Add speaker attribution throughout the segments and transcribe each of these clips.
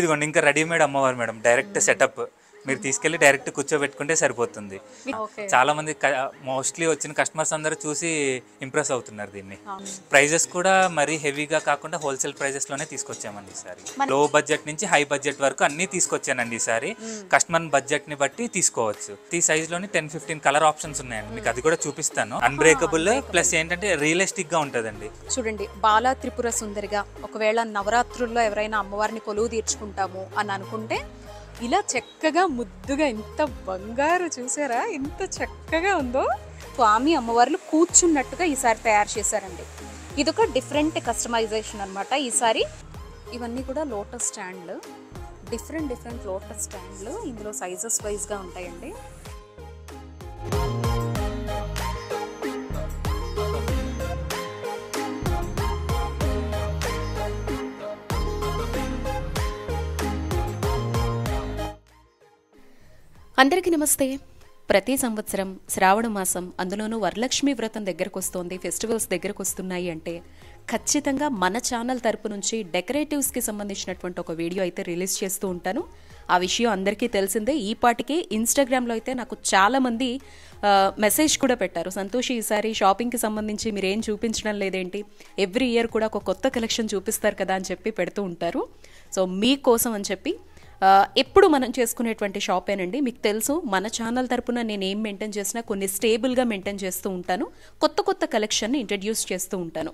Speaker 1: ఇదిగోండి ఇంకా రెడీమేడ్ అమ్మవారు మేడం, డైరెక్ట్ సెటప్ మీరు తీసుకెళ్ళి డైరెక్ట్ కూర్చోబెట్టుకుంటే సరిపోతుంది. చాలా మంది మోస్ట్లీ వచ్చిన కస్టమర్స్ అందరూ చూసి ఇంప్రెస్ అవుతున్నారు దీన్ని. ప్రైజెస్ కూడా మరీ హెవీగా కాకుండా హోల్సేల్ ప్రైజెస్ లోనే తీసుకొచ్చామండి ఈసారి. లో బడ్జెట్ నుంచి హై బడ్జెట్ వరకు అన్ని తీసుకొచ్చానండి ఈసారి. కస్టమర్ బడ్జెట్ ని బట్టి తీసుకోవచ్చు. ఈ సైజ్ లోని 10-15 కలర్ ఆప్షన్స్ ఉన్నాయండి, మీకు అది కూడా చూపిస్తాను. అన్బ్రేకబుల్ ప్లస్ ఏంటంటే రియలిస్టిక్ గా ఉంటదండి.
Speaker 2: చూడండి, బాలా త్రిపుర సుందరిగా ఒకవేళ నవరాత్రుల్లో ఎవరైనా అమ్మవారిని కొలువు తీర్చుకుంటాము అని అనుకుంటే ఇలా చక్కగా ముద్దుగా ఇంత బంగారు చూసారా, ఇంత చక్కగా ఉందో. స్వామి అమ్మవార్లు కూర్చున్నట్టుగా ఈసారి తయారు చేశారండి. ఇదొక డిఫరెంట్ కస్టమైజేషన్ అనమాట ఈసారి. ఇవన్నీ కూడా లోటస్ స్టాండ్లు, డిఫరెంట్ లోటస్ స్టాండ్లు. ఇందులో సైజెస్ వైజ్గా ఉంటాయండి.
Speaker 3: అందరికీ నమస్తే. ప్రతి సంవత్సరం శ్రావణ మాసం, అందులోనూ వరలక్ష్మి వ్రతం దగ్గరకు వస్తోంది, ఫెస్టివల్స్ దగ్గరకు వస్తున్నాయి అంటే ఖచ్చితంగా మన ఛానల్ తరపు నుంచి డెకరేటివ్స్కి సంబంధించినటువంటి ఒక వీడియో అయితే రిలీజ్ చేస్తూ ఉంటాను. ఆ విషయం అందరికీ తెలిసిందే. ఈ పాటికే ఇన్స్టాగ్రామ్లో అయితే నాకు చాలామంది మెసేజ్ కూడా పెట్టారు, సంతోషి ఈసారి షాపింగ్కి సంబంధించి మీరేం చూపించడం లేదేంటి, ఎవ్రీ ఇయర్ కూడా ఒక కొత్త కలెక్షన్ చూపిస్తారు కదా అని చెప్పి పెడుతూ ఉంటారు. సో మీకోసం అని చెప్పి ఎప్పుడు మనం చేసుకునేటువంటి షాపేనండి. మీకు తెలుసు మన ఛానల్ తరపున నేను ఏం మెయింటైన్ చేసినా కొన్ని స్టేబుల్గా మెయింటైన్ చేస్తూ ఉంటాను, కొత్త కలెక్షన్ని ఇంట్రడ్యూస్ చేస్తూ ఉంటాను.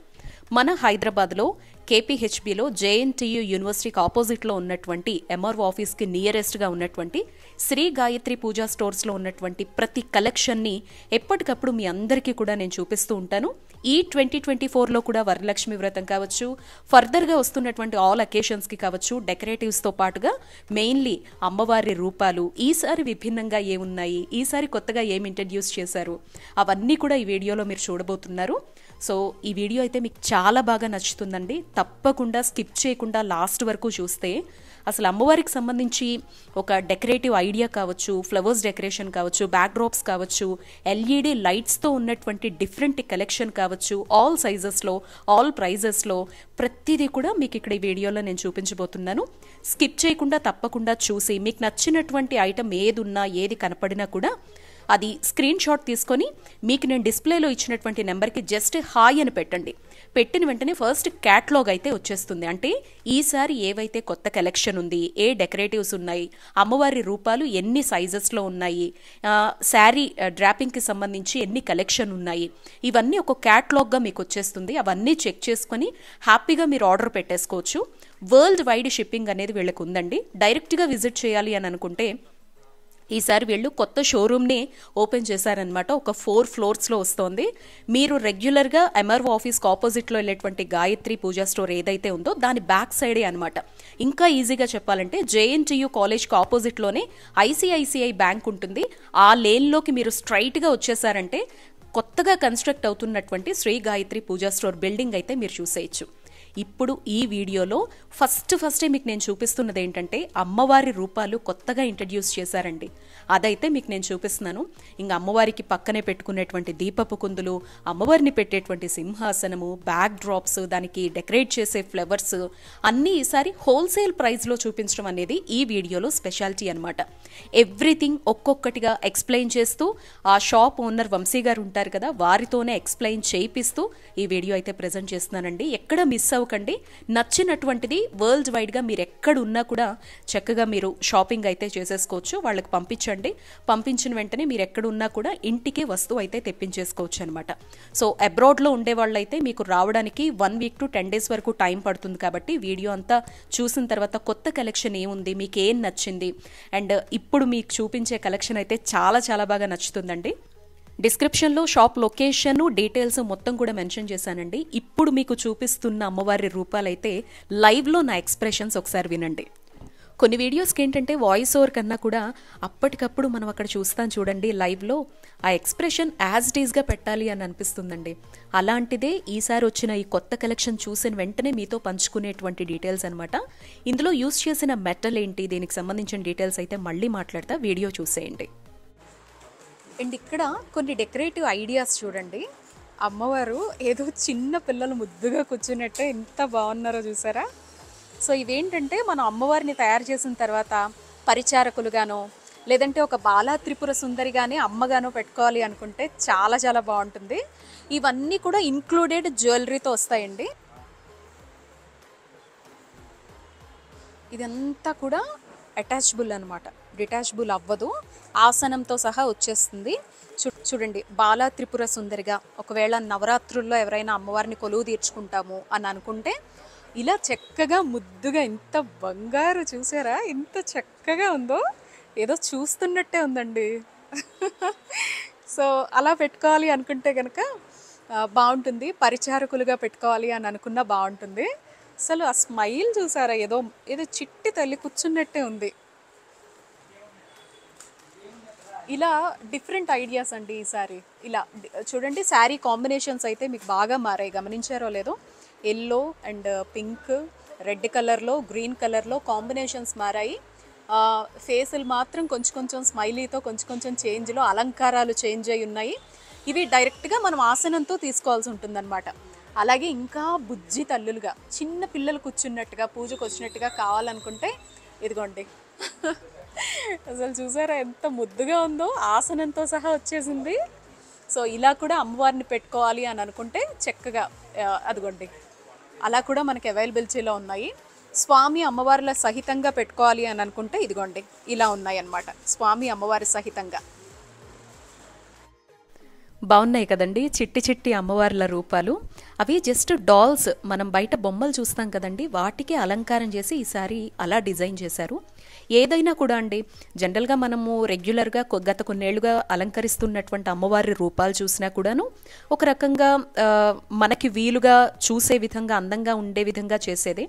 Speaker 3: మన హైదరాబాద్లో కేపీహెచ్బిలో జేఎన్టీయూ యూనివర్సిటీకి ఆపోజిట్లో ఉన్నటువంటి ఎంఆర్ఓ ఆఫీస్కి నియరెస్ట్గా ఉన్నటువంటి శ్రీ గాయత్రి పూజా స్టోర్స్లో ఉన్నటువంటి ప్రతి కలెక్షన్ని ఎప్పటికప్పుడు మీ అందరికీ కూడా నేను చూపిస్తూ ఉంటాను. ఈ 2024లో కూడా వరలక్ష్మి వ్రతం కావచ్చు, ఫర్దర్గా వస్తున్నటువంటి ఆల్ అకేషన్స్కి కావచ్చు, డెకరేటివ్స్తో పాటుగా మెయిన్లీ అమ్మవారి రూపాలు ఈసారి విభిన్నంగా ఏమున్నాయి, ఈసారి కొత్తగా ఏమి ఇంట్రడ్యూస్ చేశారు, అవన్నీ కూడా ఈ వీడియోలో మీరు చూడబోతున్నారు. సో ఈ వీడియో అయితే మీకు చాలా బాగా నచ్చుతుందండి. తప్పకుండా స్కిప్ చేయకుండా లాస్ట్ వరకు చూస్తే అసలు అమ్మవారికి సంబంధించి ఒక డెకరేటివ్ ఐడియా కావచ్చు, ఫ్లవర్స్ డెకరేషన్ కావచ్చు, బ్యాక్ డ్రాప్స్ కావచ్చు, ఎల్ఈడి లైట్స్తో ఉన్నటువంటి డిఫరెంట్ కలెక్షన్ కావచ్చు, ఆల్ సైజెస్లో, ఆల్ ప్రైజెస్లో ప్రతిదీ కూడా మీకు ఇక్కడ ఈ వీడియోలో నేను చూపించబోతున్నాను. స్కిప్ చేయకుండా తప్పకుండా చూసి మీకు నచ్చినటువంటి ఐటమ్ ఏది ఉన్నా ఏది కనపడినా కూడా అది స్క్రీన్ షాట్ తీసుకొని మీకు నేను డిస్ప్లేలో ఇచ్చినటువంటి నెంబర్కి జస్ట్ హాయ్ అని పెట్టండి. పెట్టిన వెంటనే ఫస్ట్ క్యాటలాగ్ అయితే వచ్చేస్తుంది. అంటే ఈసారి ఏవైతే కొత్త కలెక్షన్ ఉంది, ఏ డెకరేటివ్స్ ఉన్నాయి, అమ్మవారి రూపాలు ఎన్ని సైజెస్లో ఉన్నాయి, శారీ డ్రాపింగ్కి సంబంధించి ఎన్ని కలెక్షన్ ఉన్నాయి, ఇవన్నీ ఒక క్యాటలాగ్గా మీకు వచ్చేస్తుంది. అవన్నీ చెక్ చేసుకొని హ్యాపీగా మీరు ఆర్డర్ పెట్టేసుకోవచ్చు. వరల్డ్ వైడ్ షిప్పింగ్ అనేది వీళ్ళకి ఉందండి. డైరెక్ట్గా విజిట్ చేయాలి అని అనుకుంటే ఈసారి వీళ్ళు కొత్త షోరూమ్ని ఓపెన్ చేశారనమాట. ఒక 4 ఫ్లోర్స్లో వస్తోంది. మీరు రెగ్యులర్గా ఎంఆర్ఓ ఆఫీస్కి ఆపోజిట్లో వెళ్ళేటువంటి గాయత్రి పూజా స్టోర్ ఏదైతే ఉందో దాని బ్యాక్ సైడే అనమాట. ఇంకా ఈజీగా చెప్పాలంటే జేఎన్టీయూ కాలేజ్కి ఆపోజిట్లోనే ఐసిఐసిఐ బ్యాంక్ ఉంటుంది. ఆ లేన్లోకి మీరు స్ట్రైట్గా వచ్చేసారంటే కొత్తగా కన్స్ట్రక్ట్ అవుతున్నటువంటి శ్రీ గాయత్రి పూజా స్టోర్ బిల్డింగ్ అయితే మీరు చూసేయచ్చు. ఇప్పుడు ఈ వీడియోలో ఫస్టే మీకు నేను చూపిస్తున్నది ఏంటంటే అమ్మవారి రూపాలు కొత్తగా ఇంట్రడ్యూస్ చేశారండి. అదైతే మీకు నేను చూపిస్తున్నాను. ఇంకా అమ్మవారికి పక్కనే పెట్టుకునేటువంటి దీపపు కుందులు, అమ్మవారిని పెట్టేటువంటి సింహాసనము, బ్యాక్ డ్రాప్స్, దానికి డెకరేట్ చేసే ఫ్లవర్స్ అన్నీ ఈసారి హోల్సేల్ ప్రైస్లో చూపించడం అనేది ఈ వీడియోలో స్పెషాలిటీ అనమాట. ఎవ్రీథింగ్ ఒక్కొక్కటిగా ఎక్స్ప్లెయిన్ చేస్తూ ఆ షాప్ ఓనర్ వంశీ గారు ఉంటారు కదా, వారితోనే ఎక్స్ప్లెయిన్ చేయిస్తూ ఈ వీడియో అయితే ప్రజెంట్ చేస్తున్నానండి. ఎక్కడ మిస్ అవ్వకండి. నచ్చినటువంటిది వరల్డ్ వైడ్గా మీరు ఎక్కడ ఉన్నా కూడా చక్కగా మీరు షాపింగ్ అయితే చేసేసుకోవచ్చు. వాళ్ళకి పంపించండి. పంపించిన వెంటనే మీరు ఎక్కడ ఉన్నా కూడా ఇంటికి వస్తువు అయితే తెప్పించేసుకోవచ్చు అనమాట. సో అబ్రాడ్లో ఉండే వాళ్ళైతే మీకు రావడానికి 1 వీక్ to 10 days వరకు టైం పడుతుంది. కాబట్టి వీడియో అంతా చూసిన తర్వాత కొత్త కలెక్షన్ ఏముంది, మీకు ఏం నచ్చింది, అండ్ ఇప్పుడు మీకు చూపించే కలెక్షన్ అయితే చాలా బాగా నచ్చుతుందండి. డిస్క్రిప్షన్లో షాప్ లొకేషన్, డీటెయిల్స్ మొత్తం కూడా మెన్షన్ చేశానండి. ఇప్పుడు మీకు చూపిస్తున్న అమ్మవారి రూపాలైతే లైవ్లో నా ఎక్స్ప్రెషన్స్ ఒకసారి వినండి. కొన్ని వీడియోస్కి ఏంటంటే వాయిస్ ఓవర్ కన్నా కూడా అప్పటికప్పుడు మనం అక్కడ చూస్తాం చూడండి లైవ్లో, ఆ ఎక్స్ప్రెషన్ యాజ్ ఇట్ ఈస్గా పెట్టాలి అని అనిపిస్తుందండి. అలాంటిదే ఈసారి వచ్చిన ఈ కొత్త కలెక్షన్ చూసిన వెంటనే మీతో పంచుకునేటువంటి డీటెయిల్స్ అనమాట. ఇందులో యూస్ చేసిన మెటల్ ఏంటి, దీనికి సంబంధించిన డీటెయిల్స్ అయితే మళ్ళీ మాట్లాడతా, వీడియో చూసేయండి.
Speaker 2: అండ్ ఇక్కడ కొన్ని డెకరేటివ్ ఐడియాస్ చూడండి. అమ్మవారు ఏదో చిన్న పిల్లలు ముద్దుగా కూర్చున్నట్టే ఎంత బాగున్నారో చూసారా. సో ఇవేంటంటే మనం అమ్మవారిని తయారు చేసిన తర్వాత పరిచారకులుగానో లేదంటే ఒక బాలా త్రిపుర సుందరిగానే అమ్మగానో పెట్టుకోవాలి అనుకుంటే చాలా చాలా బాగుంటుంది. ఇవన్నీ కూడా ఇంక్లూడెడ్ జ్యువెలరీతో వస్తాయండి. ఇదంతా కూడా అటాచబుల్ అనమాట, డిటాచబుల్ అవ్వదు, ఆసనంతో సహా వచ్చేస్తుంది. చూడండి, బాలా త్రిపుర సుందరిగా ఒకవేళ నవరాత్రుల్లో ఎవరైనా అమ్మవారిని కొలువు తీర్చుకుంటాము అని అనుకుంటే ఇలా చక్కగా ముద్దుగా, ఇంత బంగారు చూసారా, ఇంత చక్కగా ఉందో, ఏదో చూస్తున్నట్టే ఉందండి. సో అలా పెట్టుకోవాలి అనుకుంటే కనుక బాగుంటుంది. పరిచారకులుగా పెట్టుకోవాలి అని అనుకున్నా బాగుంటుంది. అసలు ఆ స్మైల్ చూసారా, ఏదో ఏదో చిట్టి తల్లి కూర్చున్నట్టే ఉంది. ఇలా డిఫరెంట్ ఐడియాస్ అండి ఈసారి. ఇలా చూడండి, శారీ కాంబినేషన్స్ అయితే మీకు బాగా మారాయి, గమనించారో లేదో. ఎల్లో అండ్ పింక్, రెడ్ కలర్లో, గ్రీన్ కలర్లో కాంబినేషన్స్ మారాయి. ఫేసులు మాత్రం కొంచెం కొంచెం స్మైలీతో కొంచెం కొంచెం చేంజ్లో అలంకారాలు చేంజ్ అయి ఉన్నాయి. ఇవి డైరెక్ట్గా మనం ఆసనంతో తీసుకోవాల్సి ఉంటుందన్నమాట. అలాగే ఇంకా బుజ్జి తల్లులుగా చిన్న పిల్లలు కూర్చున్నట్టుగా పూజకు వచ్చినట్టుగా కావాలనుకుంటే ఇదిగోండి. అసలు చూసారా ఎంత ముద్దుగా ఉందో, ఆసనంతో సహా వచ్చేసింది. సో ఇలా కూడా అమ్మవారిని పెట్టుకోవాలి అని అనుకుంటే చక్కగా అదిగోండి, అలా కూడా మనకి అవైలబిలిటీలో ఉన్నాయి. స్వామి అమ్మవార్ల సహితంగా పెట్టుకోవాలి అని అనుకుంటే ఇదిగోండి ఇలా ఉన్నాయి అన్నమాట, స్వామి అమ్మవారి సహితంగా.
Speaker 3: బాగున్నాయి కదండి చిట్టి చిట్టి అమ్మవార్ల రూపాలు. అవి జస్ట్ డాల్స్, మనం బయట బొమ్మలు చూస్తాం కదండి, వాటికి అలంకారం చేసి ఈసారి అలా డిజైన్ చేశారు. ఏదైనా కూడా అండి, జనరల్గా మనము రెగ్యులర్గా గత కొన్నేళ్లుగా అలంకరిస్తున్నటువంటి అమ్మవారి రూపాలు చూసినా కూడాను ఒక రకంగా మనకి వీలుగా చూసే విధంగా, అందంగా ఉండే విధంగా చేసేదే.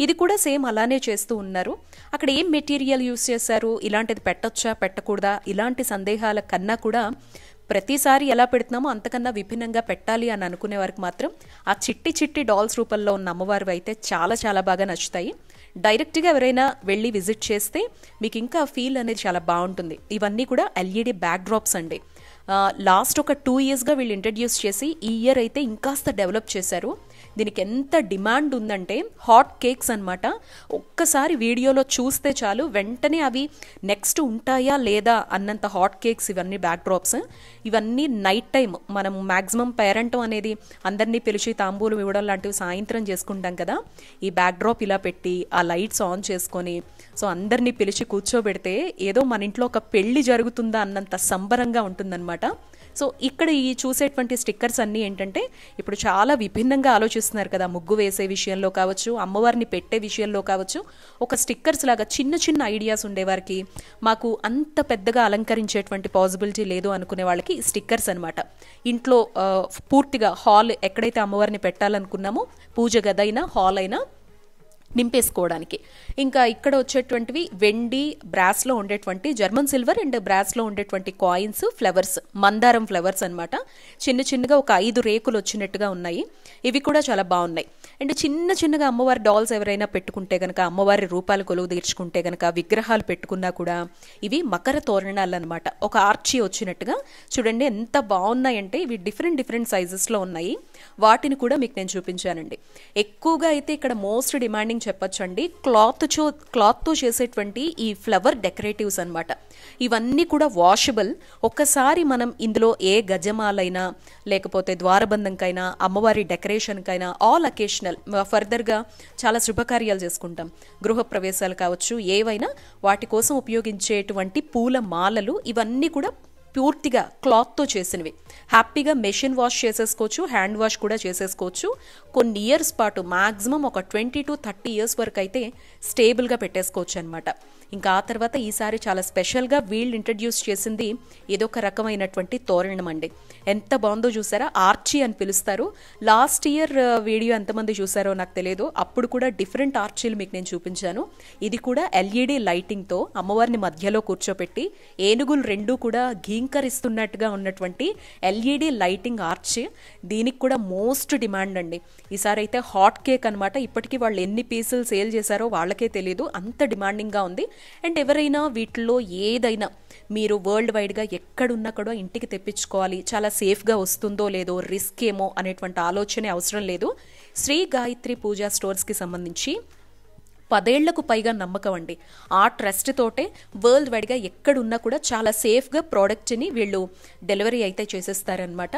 Speaker 3: ఇది కూడా సేమ్ అలానే చేస్తూ ఉన్నారు. అక్కడ ఏం మెటీరియల్ యూస్ చేశారు, ఇలాంటిది పెట్టొచ్చా పెట్టకూడదా, ఇలాంటి సందేహాల కన్నా కూడా ప్రతిసారి ఎలా పెడుతున్నామో అంతకన్నా విభిన్నంగా పెట్టాలి అని అనుకునే వారికి మాత్రం ఆ చిట్టి చిట్టి డాల్స్ రూపంలో ఉన్న అమ్మవారు అయితే చాలా చాలా బాగా నచ్చుతాయి. డైరెక్ట్గా ఎవరైనా వెళ్ళి విజిట్ చేస్తే మీకు ఇంకా ఫీల్ అనేది చాలా బాగుంటుంది. ఇవన్నీ కూడా ఎల్ఈడి బ్యాక్ డ్రాప్స్ అండి. లాస్ట్ ఒక 2 yearsగా వీళ్ళు ఇంట్రడ్యూస్ చేసి ఈ ఇయర్ అయితే ఇంకాస్త డెవలప్ చేశారు. దీనికి ఎంత డిమాండ్ ఉందంటే హాట్ కేక్స్ అనమాట. ఒక్కసారి వీడియోలో చూస్తే చాలు వెంటనే అవి నెక్స్ట్ ఉంటాయా లేదా అన్నంత హాట్ కేక్స్ ఇవన్నీ బ్యాక్ డ్రాప్స్. ఇవన్నీ నైట్ టైం మనం మ్యాక్సిమం పేరెంటం అనేది అందరినీ పిలిచి తాంబూలం ఇవ్వడం లాంటివి సాయంత్రం చేసుకుంటాం కదా, ఈ బ్యాక్ డ్రాప్ ఇలా పెట్టి ఆ లైట్స్ ఆన్ చేసుకొని సో అందరినీ పిలిచి కూర్చోబెడితే ఏదో మన ఇంట్లో ఒక పెళ్లి జరుగుతుందా అన్నంత సంబరంగా ఉంటుందన్నమాట. సో ఇక్కడ ఈ చూసేటువంటి స్టిక్కర్స్ అన్నీ ఏంటంటే ఇప్పుడు చాలా విభిన్నంగా ఆలోచిస్తున్నారు కదా, ముగ్గు వేసే విషయంలో కావచ్చు, అమ్మవారిని పెట్టే విషయంలో కావచ్చు. ఒక స్టిక్కర్స్ లాగా చిన్న చిన్న ఐడియాస్ ఉండేవారికి, మాకు అంత పెద్దగా అలంకరించేటువంటి పాసిబిలిటీ లేదు అనుకునే వాళ్ళకి స్టిక్కర్స్ అనమాట. ఇంట్లో పూర్తిగా హాల్ ఎక్కడైతే అమ్మవారిని పెట్టాలనుకున్నామో పూజ గదైనా హాల్ అయినా నింపేసుకోవడానికి. ఇంకా ఇక్కడ వచ్చేటువంటివి వెండి బ్రాస్లో ఉండేటువంటి జర్మన్ సిల్వర్ అండ్ బ్రాస్లో ఉండేటువంటి కాయిన్స్, ఫ్లవర్స్, మందారం ఫ్లవర్స్ అనమాట. చిన్న చిన్నగా ఒక 5 రేకులు వచ్చినట్టుగా ఉన్నాయి. ఇవి కూడా చాలా బాగున్నాయి. అండ్ చిన్న చిన్నగా అమ్మవారి డాల్స్ ఎవరైనా పెట్టుకుంటే కనుక, అమ్మవారి రూపాలు కొలువు తీర్చుకుంటే కనుక, విగ్రహాలు పెట్టుకున్నా కూడా ఇవి మకర తోరణాలు అనమాట. ఒక ఆర్చి వచ్చినట్టుగా చూడండి ఎంత బాగున్నాయంటే. ఇవి డిఫరెంట్ సైజెస్లో ఉన్నాయి. వాటిని కూడా మీకు నేను చూపించానండి. ఎక్కువగా అయితే ఇక్కడ మోస్ట్ డిమాండింగ్ చెప్పొచ్చండి క్లాత్తో చేసేటువంటి ఈ ఫ్లవర్ డెకరేటివ్స్ అనమాట. ఇవన్నీ కూడా వాషబుల్. ఒక్కసారి మనం ఇందులో ఏ గజమాలైనా లేకపోతే ద్వారబంధంకైనా అమ్మవారి డెకరేషన్కైనా ఆల్ అకేషనల్ ఫర్దర్గా చాలా శుభకార్యాలు చేసుకుంటాం, గృహప్రవేశాలు కావచ్చు, ఏవైనా వాటి కోసం ఉపయోగించేటువంటి పూల మాలలు ఇవన్నీ కూడా పూర్తిగా క్లాత్తో చేసినవి. హ్యాపీగా మెషిన్ వాష్ చేసేసుకోవచ్చు, హ్యాండ్ వాష్ కూడా చేసేసుకోవచ్చు. కొన్ని ఇయర్స్ పాటు మ్యాక్సిమం ఒక 20 to 30 years వరకు అయితే స్టేబుల్గా పెట్టేసుకోవచ్చు అనమాట. ఇంకా ఆ తర్వాత ఈసారి చాలా స్పెషల్గా వీళ్ళు ఇంట్రడ్యూస్ చేసింది ఏదొక రకమైనటువంటి తోరణం అండి. ఎంత బాగుందో చూసారా, ఆర్చి అని పిలుస్తారు. లాస్ట్ ఇయర్ వీడియో ఎంతమంది చూసారో నాకు తెలియదు, అప్పుడు కూడా డిఫరెంట్ ఆర్చీలు మీకు నేను చూపించాను. ఇది కూడా ఎల్ఈడి లైటింగ్తో అమ్మవారిని మధ్యలో కూర్చోపెట్టి ఏనుగులు 2 కూడా ఘీంకరిస్తున్నట్టుగా ఉన్నటువంటి ఎల్ఈడి లైటింగ్ ఆర్చ్. దీనికి కూడా మోస్ట్ డిమాండ్ అండి. ఈసారి అయితే హాట్ కేక్ అనమాట. ఇప్పటికీ వాళ్ళు ఎన్ని పీసులు సేల్ చేశారో వాళ్ళకే తెలియదు, అంత డిమాండింగ్గా ఉంది. అండ్ ఎవరైనా వీటిలో ఏదైనా మీరు వరల్డ్ వైడ్గా ఎక్కడున్నా కూడా ఇంటికి తెప్పించుకోవాలి, చాలా సేఫ్గా వస్తుందో లేదో, రిస్క్ ఏమో అనేటువంటి ఆలోచనే అవసరం లేదు. శ్రీ గాయత్రి పూజా స్టోర్స్కి సంబంధించి 10 ఏళ్లకు పైగా నమ్మకం అండి. ఆ ట్రస్ట్ తోటే వరల్డ్ వైడ్గా ఎక్కడున్నా కూడా చాలా సేఫ్గా ప్రోడక్ట్ని వీళ్ళు డెలివరీ అయితే చేసేస్తారనమాట.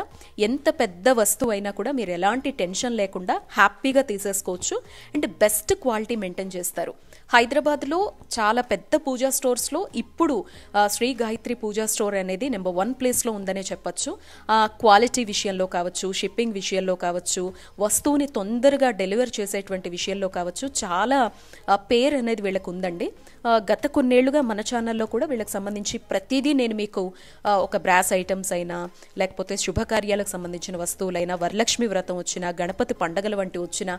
Speaker 3: ఎంత పెద్ద వస్తువు అయినా కూడా మీరు ఎలాంటి టెన్షన్ లేకుండా హ్యాపీగా తీసేసుకోవచ్చు. అండ్ బెస్ట్ క్వాలిటీ మెయింటైన్ చేస్తారు. హైదరాబాద్లో చాలా పెద్ద పూజా స్టోర్స్లో ఇప్పుడు శ్రీ గాయత్రి పూజా స్టోర్ అనేది నెంబర్ 1 ప్లేస్లో ఉందనే చెప్పచ్చు. క్వాలిటీ విషయంలో కావచ్చు, షిప్పింగ్ విషయంలో కావచ్చు, వస్తువుని తొందరగా డెలివర్ చేసేటువంటి విషయంలో కావచ్చు, చాలా పేరు అనేది వీళ్ళకు ఉందండి. గత కొన్నేళ్లుగా మన ఛానల్లో కూడా వీళ్ళకి సంబంధించి ప్రతిదీ నేను మీకు ఒక బ్రాస్ ఐటమ్స్ అయినా, లేకపోతే శుభకార్యాలకు సంబంధించిన వస్తువులైనా, వరలక్ష్మి వ్రతం వచ్చినా, గణపతి పండగల వంటి వచ్చినా,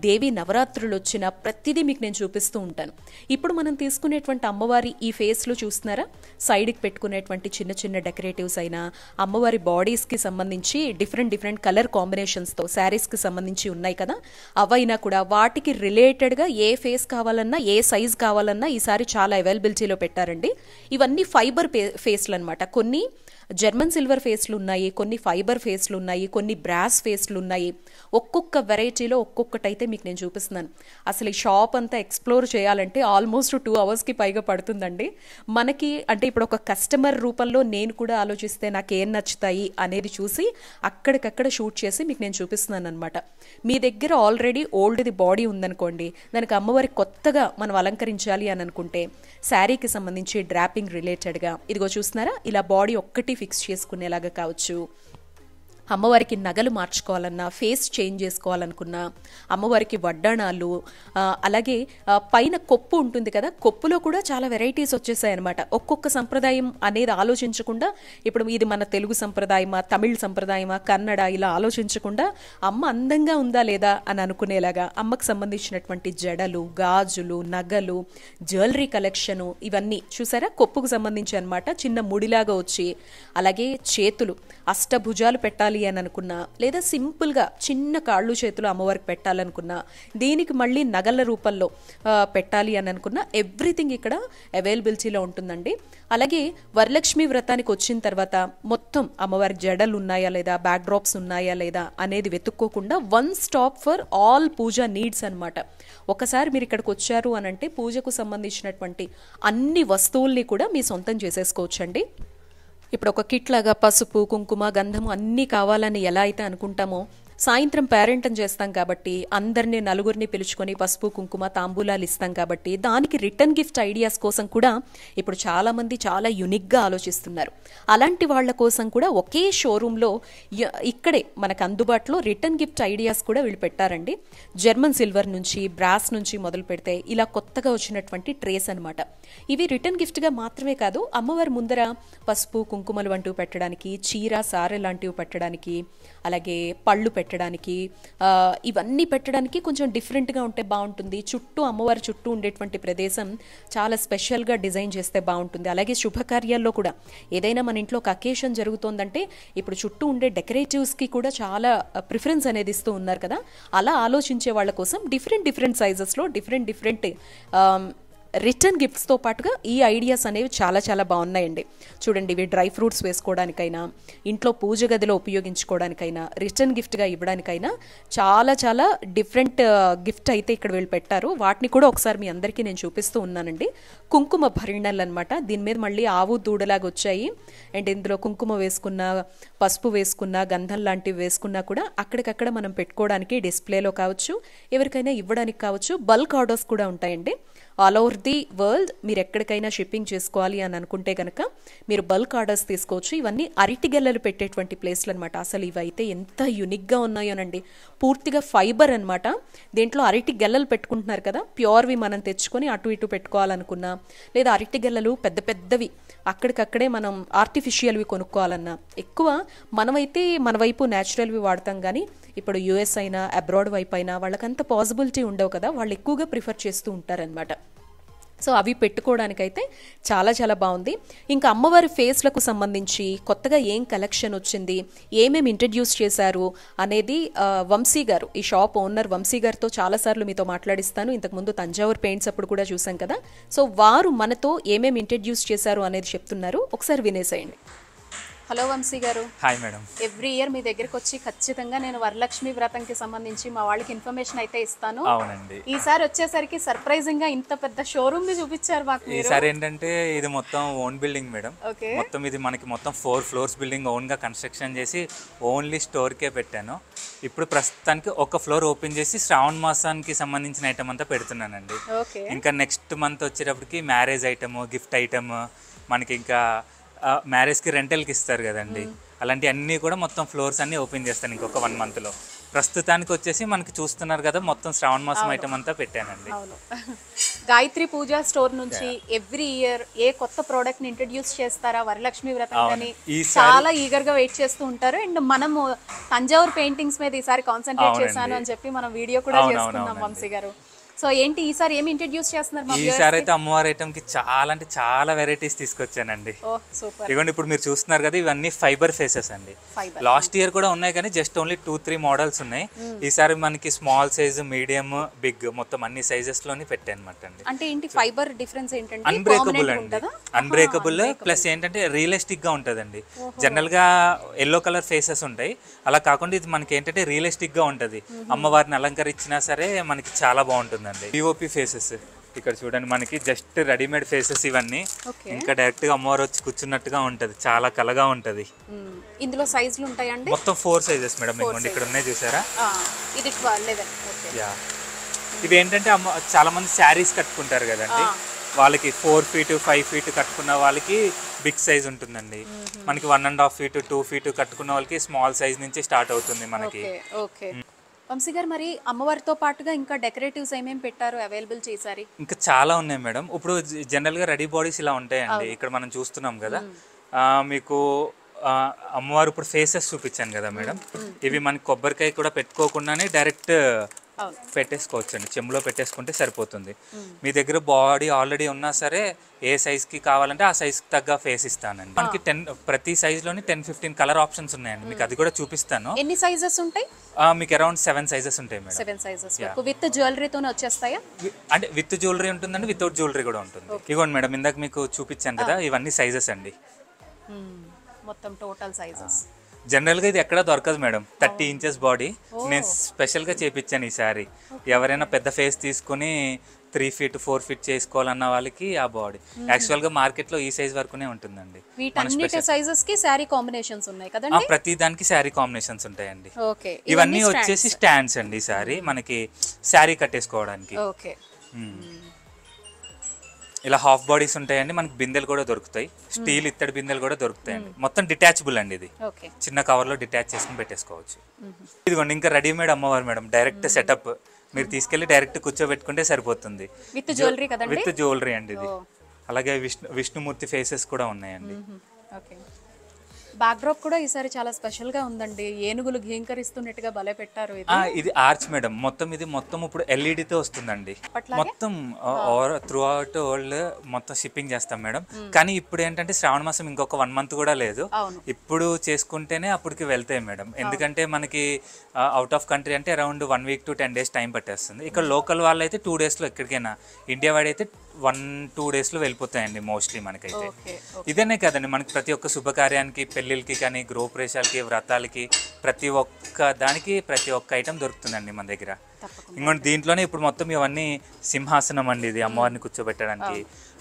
Speaker 3: దేవి నవరాత్రులు వచ్చినా ప్రతిదీ మీకు నేను చూపిస్తూ ఉంటాను. ఇప్పుడు మనం తీసుకునేటువంటి అమ్మవారి ఈ ఫేస్లు చూస్తున్నారా, సైడ్కి పెట్టుకునేటువంటి చిన్న చిన్న డెకరేటివ్స్ అయినా, అమ్మవారి బాడీస్కి సంబంధించి డిఫరెంట్ కలర్ కాంబినేషన్స్తో శారీస్కి సంబంధించి ఉన్నాయి కదా, అవైనా కూడా వాటికి రిలేటెడ్గా ఏ ఫేస్ కావాలన్నా, ఏ సైజ్ కావాలన్నా ఈసారి చాలా అవైలబిలిటీలో పెట్టారండి. ఇవన్నీ ఫైబర్ ఫేస్లు అనమాట. కొన్ని జర్మన్ సిల్వర్ ఫేస్లు ఉన్నాయి, కొన్ని ఫైబర్ ఫేస్లు ఉన్నాయి, కొన్ని బ్రాస్ ఫేస్లు ఉన్నాయి. ఒక్కొక్క వెరైటీలో ఒక్కొక్కటైతే మీకు నేను చూపిస్తున్నాను. అసలు ఈ షాప్ అంతా ఎక్స్ప్లోర్ చేయాలంటే ఆల్మోస్ట్ 2 అవర్స్కి పైగా పడుతుందండి మనకి. అంటే ఇప్పుడు ఒక కస్టమర్ రూపంలో నేను కూడా ఆలోచిస్తే నాకు ఏం నచ్చుతాయి అనేది చూసి అక్కడికక్కడ షూట్ చేసి మీకు నేను చూపిస్తున్నాను అనమాట. మీ దగ్గర ఆల్రెడీ ఓల్డ్ది బాడీ ఉందనుకోండి, దానికి అమ్మవారి కొత్తగా మనం అలంకరించాలి అని అనుకుంటే శారీకి సంబంధించి డ్రాపింగ్ రిలేటెడ్గా ఇదిగో చూస్తున్నారా, ఇలా బాడీ ఒక్కటి ఫిక్స్ చేసుకునేలాగా కావచ్చు, అమ్మవారికి నగలు మార్చుకోవాలన్నా, ఫేస్ చేంజ్ చేసుకోవాలనుకున్నా, అమ్మవారికి వడ్డాణాలు, అలాగే పైన కొప్పు ఉంటుంది కదా, కొప్పులో కూడా చాలా వెరైటీస్ వచ్చేసాయి అనమాట. ఒక్కొక్క సంప్రదాయం అనేది ఆలోచించకుండా, ఇప్పుడు ఇది మన తెలుగు సంప్రదాయమా, తమిళ్ సంప్రదాయమా, కన్నడ, ఇలా ఆలోచించకుండా అమ్మ అందంగా ఉందా లేదా అని అనుకునేలాగా అమ్మకు సంబంధించినటువంటి జడలు, గాజులు, నగలు, జ్యువెలరీ కలెక్షను, ఇవన్నీ చూసారా, కొప్పుకు సంబంధించి అనమాట. చిన్న ముడిలాగా వచ్చి, అలాగే చేతులు అష్టభుజాలు పెట్టాలి అని అనుకున్నా, లేదా సింపుల్గా చిన్న కాళ్ళు చేతులు అమ్మవారికి పెట్టాలనుకున్నా, దీనికి మళ్ళీ నగల రూపంలో పెట్టాలి అని అనుకున్నా, ఎవ్రీథింగ్ ఇక్కడ అవైలబిలిటీలో ఉంటుందండి. అలాగే వరలక్ష్మి వ్రతానికి వచ్చిన తర్వాత మొత్తం అమ్మవారి జడలు ఉన్నాయా లేదా, బ్యాక్ డ్రాప్స్ ఉన్నాయా లేదా అనేది వెతుక్కోకుండా 1 stop for all puja needs అనమాట. ఒకసారి మీరు ఇక్కడికి వచ్చారు అని అంటే పూజకు సంబంధించినటువంటి అన్ని వస్తువుల్ని కూడా మీ సొంతం చేసేసుకోవచ్చండి. ఇప్పుడు ఒక కిట్ లాగా పసుపు, కుంకుమ, గంధము అన్నీ కావాలని ఎలా అయితే అనుకుంటామో, సాయంత్రం పేరెంటం చేస్తాం కాబట్టి అందరినీ నలుగురిని పిలుచుకొని పసుపు, కుంకుమ, తాంబూలాలు ఇస్తాం కాబట్టి దానికి రిటర్న్ గిఫ్ట్ ఐడియాస్ కోసం కూడా ఇప్పుడు చాలామంది చాలా యునిక్గా ఆలోచిస్తున్నారు. అలాంటి వాళ్ళ కోసం కూడా ఒకే షోరూంలో ఇక్కడే మనకు అందుబాటులో రిటర్న్ గిఫ్ట్ ఐడియాస్ కూడా వీళ్ళు పెట్టారండి. జర్మన్ సిల్వర్ నుంచి, బ్రాస్ నుంచి మొదలు పెడితే ఇలా కొత్తగా వచ్చినటువంటి ట్రేస్ అనమాట. ఇవి రిటర్న్ గిఫ్ట్గా మాత్రమే కాదు, అమ్మవారి ముందర పసుపు, కుంకుమలు వంటివి పెట్టడానికి, చీర, సారె లాంటివి పెట్టడానికి, అలాగే పళ్ళు పెట్టడానికి, ఇవన్నీ పెట్టడానికి కొంచెం డిఫరెంట్గా ఉంటే బాగుంటుంది. చుట్టూ అమ్మవారి చుట్టూ ఉండేటువంటి ప్రదేశం చాలా స్పెషల్గా డిజైన్ చేస్తే బాగుంటుంది. అలాగే శుభకార్యాల్లో కూడా ఏదైనా మన ఇంట్లో ఒక అకేషన్ జరుగుతోందంటే ఇప్పుడు చుట్టూ ఉండే డెకరేటివ్స్కి కూడా చాలా ప్రిఫరెన్స్ అనేది ఇస్తూ ఉన్నారు కదా, అలా ఆలోచించే వాళ్ళ కోసం డిఫరెంట్ సైజెస్లో డిఫరెంట్ రిటర్న్ గిఫ్ట్స్తో పాటుగా ఈ ఐడియాస్ అనేవి చాలా బాగున్నాయండి. చూడండి, ఇవి డ్రై ఫ్రూట్స్ వేసుకోవడానికైనా, ఇంట్లో పూజ గదిలో ఉపయోగించుకోవడానికైనా, రిటర్న్ గిఫ్ట్గా ఇవ్వడానికైనా చాలా డిఫరెంట్ గిఫ్ట్ అయితే ఇక్కడ వీళ్ళు పెట్టారు. వాటిని కూడా ఒకసారి మీ అందరికీ నేను చూపిస్తూ ఉన్నానండి. కుంకుమ భరిణలు అనమాట. దీని మీద మళ్ళీ ఆవు దూడలాగా వచ్చాయి. అండ్ ఇందులో కుంకుమ వేసుకున్నా, పసుపు వేసుకున్నా, గంధం లాంటివి వేసుకున్నా కూడా అక్కడికక్కడ మనం పెట్టుకోవడానికి డిస్ప్లేలో కావచ్చు, ఎవరికైనా ఇవ్వడానికి కావచ్చు. బల్క్ ఆర్డర్స్ కూడా ఉంటాయండి. ఆల్ ఓవర్ ది వరల్డ్ మీరు ఎక్కడికైనా షిప్పింగ్ చేసుకోవాలి అని అనుకుంటే కనుక మీరు బల్క్ ఆర్డర్స్ తీసుకోవచ్చు. ఇవన్నీ అరటిగెల్లలు పెట్టేటువంటి ప్లేస్లు అనమాట. అసలు ఇవైతే ఎంత యునిక్గా ఉన్నాయోనండి. పూర్తిగా ఫైబర్ అనమాట. దీంట్లో అరటి గెల్లలు పెట్టుకుంటున్నారు కదా, ప్యూర్వి మనం తెచ్చుకొని అటు ఇటు పెట్టుకోవాలనుకున్నా, లేదా అరటి గెల్లలు పెద్దవి అక్కడికక్కడే మనం ఆర్టిఫిషియల్వి కొనుక్కోవాలన్నా, ఎక్కువ మనమైతే మన వైపు న్యాచురల్వి వాడతాం. కానీ ఇప్పుడు యుఎస్ అయినా అబ్రాడ్ వైపు అయినా వాళ్ళకంత పాసిబిలిటీ ఉండవు కదా, వాళ్ళు ఎక్కువగా ప్రిఫర్ చేస్తూ ఉంటారనమాట. సో అవి పెట్టుకోవడానికైతే చాలా బాగుంది. ఇంకా అమ్మవారి ఫేస్లకు సంబంధించి కొత్తగా ఏం కలెక్షన్ వచ్చింది, ఏమేమి ఇంట్రడ్యూస్ చేశారు అనేది వంశీ గారు, ఈ షాప్ ఓనర్ వంశీ గారితో చాలాసార్లు మీతో మాట్లాడిస్తాను. ఇంతకుముందు తంజావూరు పెయింట్స్ అప్పుడు కూడా చూసాం కదా. సో వారు మనతో ఏమేమి ఇంట్రడ్యూస్ చేశారు అనేది చెప్తున్నారు, ఒకసారి వినేసేయండి.
Speaker 2: హలో వంశీ గారు.
Speaker 1: Hi madam.
Speaker 2: ఎవ్రీ ఇయర్ మీ దగ్గరికి వచ్చి ఖచ్చితంగా నేను వరలక్ష్మి వ్రతంకి సంబంధించి మా వాళ్ళకి ఇన్ఫర్మేషన్ అయితే ఇస్తాను.
Speaker 1: అవునండి.
Speaker 2: ఈసారి వచ్చేసరికి సర్ప్రైజింగ్ గా ఇంత పెద్ద షోరూమ్ ని చూపించారు మాకు.
Speaker 1: ఈసారి ఏంటంటే ఇది మొత్తం ఓన్ బిల్డింగ్ మేడం.
Speaker 2: ఓకే.
Speaker 1: మొత్తం ఇది మనకి మొత్తం 4 floors బిల్డింగ్ ఓన్ గా కన్స్ట్రక్షన్ చేసి ఓన్లీ స్టోర్ కే పెట్టాను. ఇప్పుడు ప్రస్తుతానికి ఒక ఫ్లోర్ ఓపెన్ చేసి శ్రావణ మాసానికి సంబంధించిన ఐటమ్ అంతా పెడుతున్నానండి.
Speaker 2: ఓకే.
Speaker 1: ఇంకా నెక్స్ట్ మంత్ వచ్చేటప్పటికి మ్యారేజ్ ఐటమ్, గిఫ్ట్ ఐటమ్, మనకి ఇంకా మ్యారేజ్కి రెంటల్కి ఇస్తారు కదండి, అలాంటి అన్నీ కూడా మొత్తం ఫ్లోర్స్ అన్నీ ఓపెన్ చేస్తాను ఇంకొక 1 monthలో. ప్రస్తుతానికి వచ్చేసి మనకి చూస్తున్నారు కదా మొత్తం శ్రావణ మాసం ఐటమ్ అంతా పెట్టానండి.
Speaker 2: అవును. గాయత్రి పూజ స్టోర్ నుంచి ఎవ్రీ ఇయర్ ఏ కొత్త ప్రోడక్ట్ ని ఇంట్రడ్యూస్ చేస్తారా వరలక్ష్మి వ్రతం అని చాలా ఈగర్ గా వెయిట్ చేస్తూ ఉంటారు. అండ్ మనము తంజావూరు పెయింటింగ్స్ మీద ఈసారి కాన్సన్ట్రేట్ చేశాను అని చెప్పి మనం వీడియో కూడా చేసుకున్నాం వంశీ గారు. సో ఏంటి ఈసారి ఏమి ఇంట్రడ్యూస్ చేస్తున్నారు?
Speaker 1: ఈసారి అయితే అమ్మవారి ఐటమ్ కి చాలా అంటే చాలా వెరైటీస్ తీసుకొచ్చానండి. ఇదిగోండి ఇప్పుడు మీరు చూస్తున్నారు కదా, ఇవన్నీ ఫైబర్ ఫేసెస్ అండి. లాస్ట్ ఇయర్ కూడా ఉన్నాయి కానీ జస్ట్ ఓన్లీ 2-3 మోడల్స్ ఉన్నాయి. ఈసారి మనకి స్మాల్ సైజ్, మీడియం, బిగ్ మొత్తం అన్ని సైజెస్ లోని పెట్టానమాట అండి.
Speaker 2: అంటే ఏంటి ఫైబర్ డిఫరెన్స్ ఏంటంటే
Speaker 1: అన్బ్రేకబుల్ అండి. అన్బ్రేకబుల్ ప్లస్ ఏంటంటే రియలిస్టిక్ గా ఉంటదండి. జనరల్ గా ఎల్లో కలర్ ఫేసెస్ ఉంటాయి, అలా కాకుండా ఇది మనకి ఏంటంటే రియలిస్టిక్ గా ఉంటది. అమ్మవారిని అలంకరించినా సరే మనకి చాలా బాగుంటుంది. పిఓపి ఫేసెస్ ఇక్కడ చూడండి, మనకి జస్ట్ రెడీమేడ్ ఫేసెస్ ఇవన్నీ. ఇంకా డైరెక్ట్ గా అమ్మవారు వచ్చి కూర్చున్నట్టుగా ఉంటది, చాలా కలగా ఉంటది.
Speaker 2: ఇందులో సైజులు ఉంటాయండి
Speaker 1: మొత్తం 4 సైజెస్ మేడం. ఇదిగోండి ఇక్కడ ఉన్నాయి చూసారా,
Speaker 2: ఇది 12, 11.
Speaker 1: యా, ఇవి ఏంటంటే చాలా మంది శారీస్ కట్టుకుంటారు కదండి, వాళ్ళకి 4 feet 5 feet కట్టుకున్న వాళ్ళకి బిగ్ సైజ్ ఉంటుందండి. మనకి 1.5 feet 2 feet కట్టుకున్న వాళ్ళకి స్మాల్ సైజ్ నుంచి స్టార్ట్ అవుతుంది మనకి.
Speaker 2: ఓకే. వంశీ గారు, మరి అమ్మవారితో పాటుగా ఇంకా డెకరేటివ్స్ ఏమేమి పెట్టారు అవైలబుల్ చేశారు?
Speaker 1: ఇంకా చాలా ఉన్నాయి మేడం. ఇప్పుడు జనరల్ గా రెడీ బాడీస్ ఇలా ఉంటాయండి, ఇక్కడ మనం చూస్తున్నాం కదా. మీకు అమ్మవారు ఇప్పుడు ఫేసెస్ చూపించాను కదా మేడం, ఇవి మనకి కొబ్బరికాయ కూడా పెట్టుకోకుండానే డైరెక్ట్ పెట్టేసుకోవచ్చు అండి, చెంబులో పెట్టేసుకుంటే సరిపోతుంది. మీ దగ్గర బాడీ ఆల్రెడీ ఉన్నా సరే ఏ సైజ్ కి కావాలంటే ఆ సైజ్ కి తగ్గ ఫేస్ ఇస్తానండి. మనకి ప్రతి సైజ్ లోని 10-15 కలర్ ఆప్షన్స్ ఉన్నాయండి, మీకు అది కూడా చూపిస్తాను.
Speaker 2: ఎన్ని సైజెస్ ఉంటాయి?
Speaker 1: మీకు అరౌండ్ 7 సైజెస్ ఉంటాయి మేడం.
Speaker 2: 7 సైజెస్ విత్ జ్యువెలరీతోనే వచ్చేస్తాయా?
Speaker 1: అంటే విత్ జ్యువెలరీ ఉంటుందండి, వితౌట్ జ్యువెలరీ కూడా ఉంటుంది. ఇదిగోండి మేడం, ఇందాక మీకు చూపించాను కదా, ఇవన్నీ సైజెస్ అండి,
Speaker 2: మొత్తం టోటల్ సైజెస్.
Speaker 1: జనరల్గా ఇది ఎక్కడ దొరకదు మేడం. 30 inches బాడీ నేను స్పెషల్గా చేపించాను ఈసారి. ఎవరైనా పెద్ద ఫేస్ తీసుకుని 3 feet 4 feet చేసుకోవాలన్న వాళ్ళకి ఆ బాడీ యాక్చువల్గా మార్కెట్లో ఈ సైజ్ వరకునే ఉంటుందండి.
Speaker 2: వీటన్నిటి సైజెస్ కి శారీ కాంబినేషన్స్ ఉన్నాయి కదండి?
Speaker 1: ప్రతి దానికి శారీ కాంబినేషన్స్ ఉంటాయండి. ఇవన్నీ వచ్చేసి స్టాండ్స్ అండి, శారీ మనకి శారీ కట్టేసుకోవడానికి. ఇలా హాఫ్ బాడీస్ ఉంటాయండి, మనకి బిందెలు కూడా దొరుకుతాయి, స్టీల్ ఇత్తడి బిందెలు కూడా దొరుకుతాయండి. మొత్తం డిటాచబుల్ అండి, ఇది చిన్న కవర్లో డిటాచ్ చేసుకుని పెట్టేసుకోవచ్చు. ఇదిగోండి ఇంకా రెడీమేడ్ అమ్మవారు మేడం, డైరెక్ట్ సెటప్ మీరు తీసుకెళ్లి డైరెక్ట్ కూర్చోబెట్టుకుంటే సరిపోతుంది.
Speaker 2: విత్ జ్యువెలరీ కదండి?
Speaker 1: విత్ జ్యువెలరీ అండి ఇది. అలాగే విష్ణుమూర్తి ఫేసెస్ కూడా ఉన్నాయండి.
Speaker 2: బ్యాక్ డ్రాప్ కూడా ఈసారి చాలా స్పెషల్ గా ఉందండి, ఏనుగులు ఘీంకరిస్తున్నట్టుగా భలే పెట్టారు.
Speaker 1: ఇది ఆర్చ్ మేడం, మొత్తం ఇది మొత్తం ఇప్పుడు LED తో వస్తుందండి. మొత్తం త్రూ అవుట్ వరల్డ్ మొత్తం షిప్పింగ్ చేస్తాం మేడం. కానీ ఇప్పుడు ఏంటంటే శ్రావణ మాసం ఇంకొక 1 month కూడా లేదు, ఇప్పుడు చేసుకుంటేనే అప్పటికి వెళ్తాయి మేడం. ఎందుకంటే మనకి అవుట్ ఆఫ్ కంట్రీ అంటే around 1 week to 10 days time పట్టేస్తుంది. ఇక్కడ లోకల్ వాళ్ళు అయితే 2 days లో ఎక్కడికైనా, ఇండియా వాడి అయితే 1-2 days లో వెళ్ళిపోతాయండి మోస్ట్లీ మనకైతే. ఇదనే కదండి, మనకి ప్రతి ఒక్క శుభకార్యానికి, పెళ్ళిళ్ళకి కానీ, గృహప్రవేశాలకి, వ్రతాలకి, ప్రతి ఒక్క దానికి ప్రతి ఒక్క ఐటమ్ దొరుకుతుందండి మన దగ్గర. ఇంకోటి దీంట్లోనే ఇప్పుడు మొత్తం ఇవన్నీ సింహాసనం అండి, ఇది అమ్మవారిని కూర్చోబెట్టడానికి.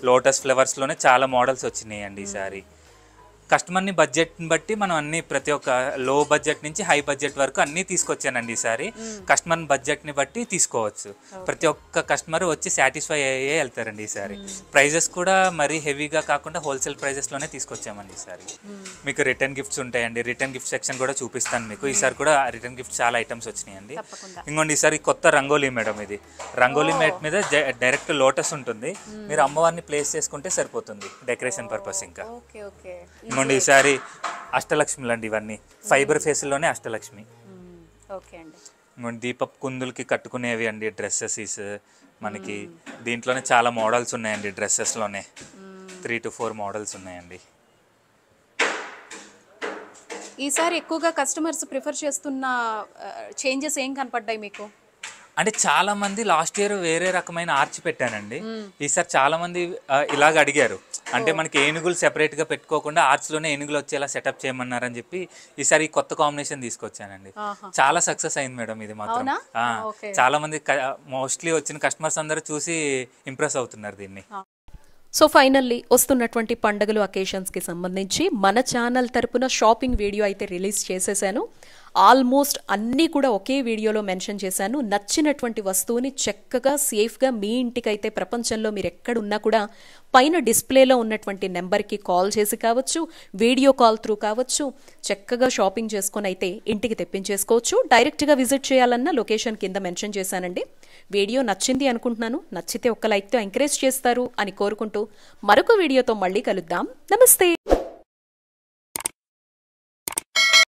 Speaker 1: లోటస్ ఫ్లవర్స్ లోనే చాలా మోడల్స్ వచ్చినాయి అండి ఈసారి. కస్టమర్ని బడ్జెట్ని బట్టి మనం అన్ని ప్రతి ఒక్క లో బడ్జెట్ నుంచి హై బడ్జెట్ వరకు అన్నీ తీసుకొచ్చానండి ఈసారి. కస్టమర్ బడ్జెట్ని బట్టి తీసుకోవచ్చు, ప్రతి ఒక్క కస్టమర్ వచ్చి సాటిస్ఫై అయ్యే వెళ్తారండి ఈసారి. ప్రైజెస్ కూడా మరీ హెవీగా కాకుండా హోల్సేల్ ప్రైజెస్లోనే తీసుకొచ్చామండి ఈసారి. మీకు రిటర్న్ గిఫ్ట్స్ ఉంటాయండి, రిటర్న్ గిఫ్ట్ సెక్షన్ కూడా చూపిస్తాను మీకు. ఈసారి కూడా రిటర్న్ గిఫ్ట్ చాలా ఐటమ్స్ వచ్చినాయండి. ఇంకోండి ఈసారి కొత్త రంగోలీ మేడం, ఇది రంగోలీ మ్యాట్ మీద డైరెక్ట్ లోటస్ ఉంటుంది, మీరు అమ్మవారిని ప్లేస్ చేసుకుంటే సరిపోతుంది డెకరేషన్ పర్పస్. ఇంకా ఇంకోండి ఈసారి అష్టలక్ష్మిలు అండి, ఇవన్నీ ఫైబర్ ఫేస్లోనే అష్టలక్ష్మి. ఇంకోండి దీపపు కుందులకి కట్టుకునేవి అండి డ్రెస్సెస్. మనకి దీంట్లోనే చాలా మోడల్స్ ఉన్నాయండి, డ్రెస్సెస్లోనే 3 to 4 మోడల్స్ ఉన్నాయండి.
Speaker 2: ఈసారి ఎక్కువగా కస్టమర్స్ ప్రిఫర్ చేస్తున్న చేంజెస్ ఏం కనపడ్డాయి మీకు?
Speaker 1: అంటే చాలా మంది లాస్ట్ ఇయర్ వేరే రకమైన ఆర్చ్ పెట్టానండి, ఈసారి చాలా మంది ఇలాగ అడిగారు. అంటే మనకి ఏనుగులు సెపరేట్గా పెట్టుకోకుండా ఆర్చ్లోనే ఏనుగులు వచ్చేలా సెటప్ చేయమన్నారని చెప్పి ఈసారి కొత్త కాంబినేషన్ తీసుకొచ్చానండి. చాలా సక్సెస్ అయింది మేడం ఇది మాత్రం. చాలా మంది మోస్ట్లీ వచ్చిన కస్టమర్స్ అందరూ చూసి ఇంప్రెస్ అవుతున్నారు దీన్ని.
Speaker 3: సో ఫైనల్లీ వస్తున్నటువంటి పండుగలు అకేషన్స్కి సంబంధించి మన ఛానల్ తరపున షాపింగ్ వీడియో అయితే రిలీజ్ చేసేసాను. ఆల్మోస్ట్ అన్నీ కూడా ఒకే వీడియోలో మెన్షన్ చేశాను. నచ్చినటువంటి వస్తువుని చక్కగా సేఫ్గా మీ ఇంటికైతే ప్రపంచంలో మీరు ఎక్కడున్నా కూడా పైన డిస్ప్లేలో ఉన్నటువంటి నెంబర్కి కాల్ చేసి కావచ్చు, వీడియో కాల్ త్రూ కావచ్చు, చక్కగా షాపింగ్ చేసుకొని అయితే ఇంటికి తెప్పించేసుకోవచ్చు. డైరెక్ట్గా విజిట్ చేయాలన్న లొకేషన్ కింద మెన్షన్ చేశానండి. వీడియో నచ్చింది అనుకుంటున్నాను. నచ్చితే ఒక్క లైక్తో ఎంకరేజ్ చేస్తారు అని కోరుకుంటూ మరొక వీడియోతో మళ్ళీ కలుద్దాం. నమస్తే.